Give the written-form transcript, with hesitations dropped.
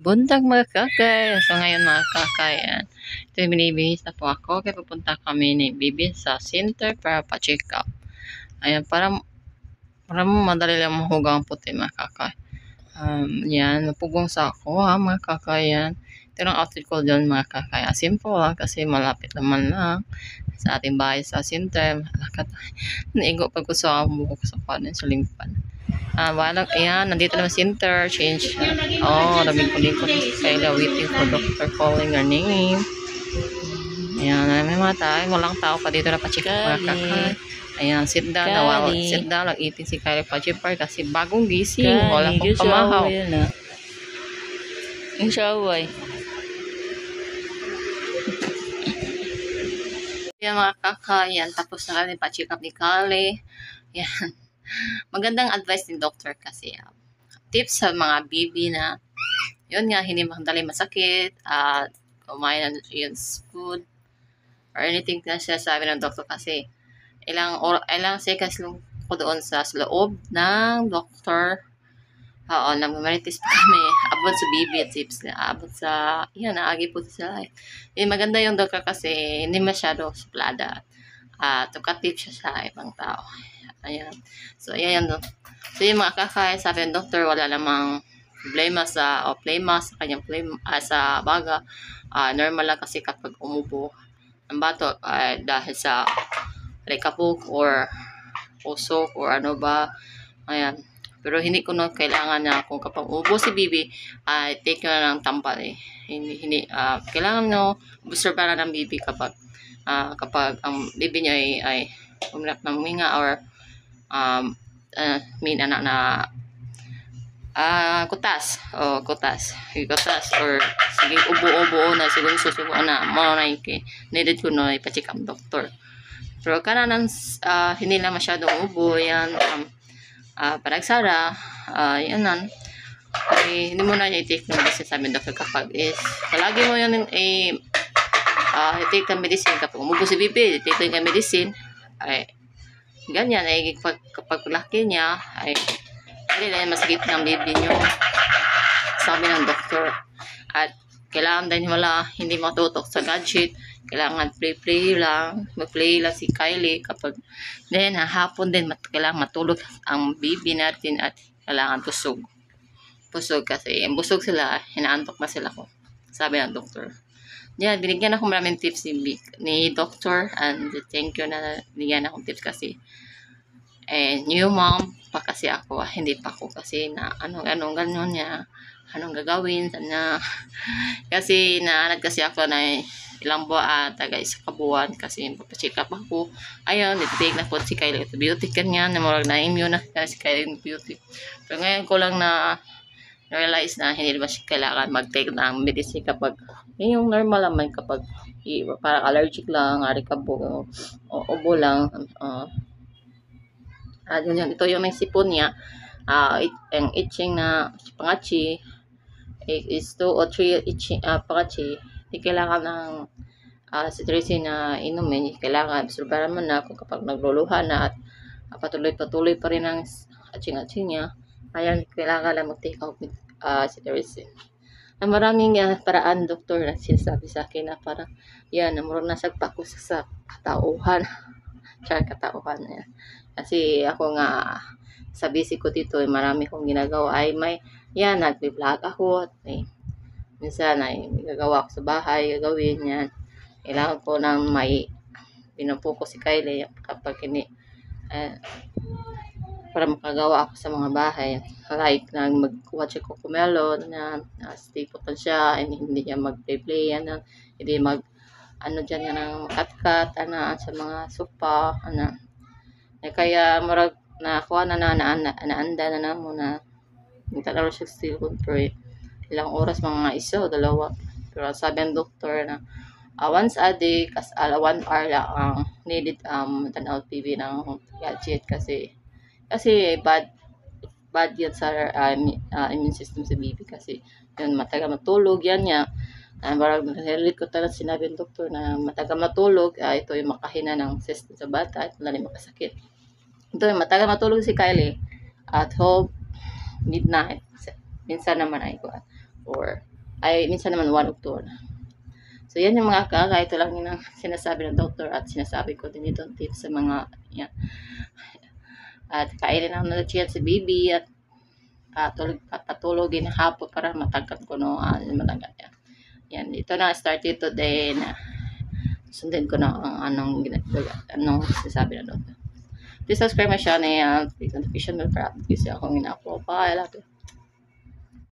Buntag mga kakay. So ngayon mga kakay, ito yung binibihis na po ako. Kaya pupunta kami ni Bibi sa center para pa-check up. Ayan, para madali lang mahugang puti mga kakay. Yan, mapugong sa ako ha mga kakay yan. Ito yung outfit ko doon mga kakay. Simple lang kasi malapit naman lang sa ating bahay sa center. Lakat, naigo pag ko sa buhok sa panin sa limpan. Walang, ayan, nandito naman si interchange. Oh, nabingko-lingko na si Kayla waiting for doctor calling her name. Ayan, may mga tao. Walang tao pa dito na pa-check mga kakay. Ayan, sit down. Sit down. Nag-eating si Kayla pa-check kasi bagong gising. Wala pang pamahaw. Yung shaway. Ayan mga kakay. Ayan, tapos na kami pa-check up ni Kali. Ayan. Magandang advice ni doctor kasi tips sa mga baby na yun nga, hindi madali masakit at kumain ng nutritious food or anything na sinasabi ng doctor kasi ilang seconds lang ko doon sa loob ng doctor. Oo, nag-marites pa kami abot sa baby tips na abot sa yan, naagi po sila. Maganda yung doctor kasi hindi masyado suplada at tukative siya sa ibang tao. Ayan. So, ayan. So, yung mga kakay, sabi ng doktor, wala namang problema sa kanyang sa baga. Normal lang kasi kapag umubo ang bato dahil sa rekapok or usok or ano ba. Ayan. Pero hindi ko na kailangan na kung kapag umubo si bibi, take nyo na ng tampal eh. Kailangan nyo obserbahan ng bibi kapag ang bibi nyo ay uminak ng minga or may anak na kutas or sige ubo na siguro susubo na mo na needed ko na ipa-check ang doktor. Pero kananan hindi na masyadong ubo yan paragsara yan nan hindi mo na niya i-take ng medicine sa amin doktor kapag is palagi mo yan i-take ng medicine kapag umubo si bibi i-take ng medicine ay ganyan ay kapag laki niya ay hindi na masakit ng baby nyo sabi ng doktor at kailangan din wala hindi matutok sa gadget kailangan mag-play lang si Kylie kapag then hapon din kailangan matulog ang baby natin at kailangan busog kasi busog sila hinaantok na sila ko sabi ng doktor. Yan, binigyan ako maraming tips ni doctor and thank you na binigyan akong tips kasi new mom pa kasi ako hindi pa ako kasi na anong ganyan niya anong gagawin sana kasi naanad kasi ako na ilang buwan taga isa kabuan kasi papacheck up ako ayun nititig na po si Kylie antibiotic kanya na marag na immune na si Kylie antibiotic pero ngayon ko lang na realize na hindi naman siya kailangan mag-take ng medicine kapag yung normal naman kapag parang allergic lang arikabo o ubo lang ito yung naisipon niya ang itching na pangachi is 2 or 3 itching pangachi hindi kailangan ng cetirizine na inumin kailangan obserbahan mo na kung kapag nagluluha na at patuloy pa rin ang atching niya ayan kailangan lang mag-take out cetirizine na maraming paraan doktor na sinasabi sa akin na para yan namurong nasagpa ko sa katauhan katauhan niya kasi ako nga sa busy ko dito marami kong ginagawa ay may yan nagbi-vlog ako at minsan ay gagawa ko sa bahay gagawin yan kailangan ko nang may pinupuko si Kylie kapag hindi para makagawa ako sa mga bahay like nang mag-watch ako kumelo na stay putan siya hindi niya mag-play yan hindi dyan yan ang kat sa mga sopa kaya marag nakuha naanda na namo na talaga siya still control ilang oras mga isa o dalawa pero sabi ng doktor na once a day 1 hour lang ang needed tanaw TV ng gadget kasi bad yan sa immune system sa baby kasi yun matagal matulog yan niya marag narinig ko talaga sinabi ng doktor na matagal matulog ito yung makahina ng system sa bata at wala makasakit ito yung matagal matulog si Kylie at home midnight minsan naman ay or ay minsan naman 1 of 2 na. So, yan yung mga kaka. Ito lang yung sinasabi ng doktor at sinasabi ko din itong tips sa mga yan. At kainin ang nutrition si baby at patulogin hapon para matangkad ko no matangkad yan. Yan, ito na start it today na sundin ko na ang anong sinasabi ng doktor. Please subscribe my channel, click notification bell para update ako ng ina-upload pa.